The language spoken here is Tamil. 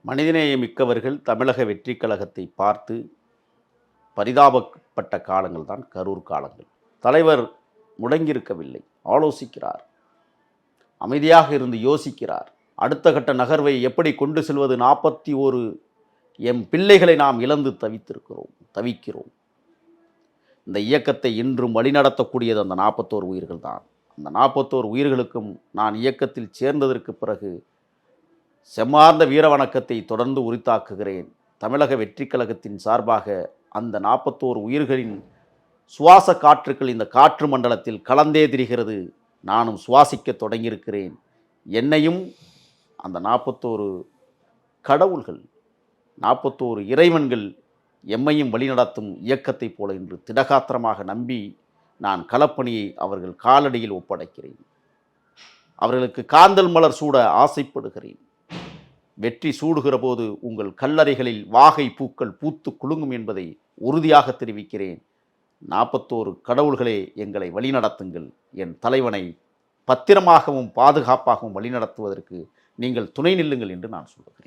மனிதநேயம் மிக்கவர்கள் தமிழக வெற்றிக் கழகத்தை பார்த்து பரிதாபப்பட்ட காலங்கள் தான் கரூர் காலங்கள். தலைவர் முடங்கியிருக்கவில்லை, ஆலோசிக்கிறார், அமைதியாக இருந்து யோசிக்கிறார். அடுத்த கட்ட நகர்வை எப்படி கொண்டு செல்வது? 41 எம் பிள்ளைகளை நாம் இழந்து தவிக்கிறோம். இந்த இயக்கத்தை இன்றும் வழிநடத்தக்கூடியது அந்த 41 உயிர்கள் தான். அந்த 41 உயிர்களுக்கும் நான் இயக்கத்தில் சேர்ந்ததற்கு பிறகு செம்மார்ந்த வீர வணக்கத்தை தொடர்ந்து உரித்தாக்குகிறேன். தமிழக வெற்றிக் கழகத்தின் சார்பாக அந்த 41 உயிர்களின் சுவாச காற்றுக்கள் இந்த காற்று மண்டலத்தில் கலந்தே திரிகிறது. நானும் சுவாசிக்க தொடங்கியிருக்கிறேன். என்னையும் அந்த 41 கடவுள்கள், 41 இறைவன்கள் எம்மையும் வழிநடத்தும் இயக்கத்தைப் போல இன்று திடகாத்திரமாக நம்பி நான் களப்பணியை அவர்கள் காலடியில் ஒப்படைக்கிறேன். அவர்களுக்கு காந்தல் மலர் சூட ஆசைப்படுகிறேன். வெற்றி சூடுகிற போது உங்கள் கல்லறைகளில் வாகை பூக்கள் பூத்து குலுங்கும் என்பதை உறுதியாக தெரிவிக்கிறேன். 41 கடவுள்களே எங்களை வழிநடத்துங்கள். என் தலைவனை பத்திரமாகவும் பாதுகாப்பாகவும் வழிநடத்துவதற்கு நீங்கள் துணை நில்லுங்கள் என்று நான் சொல்லுகிறேன்.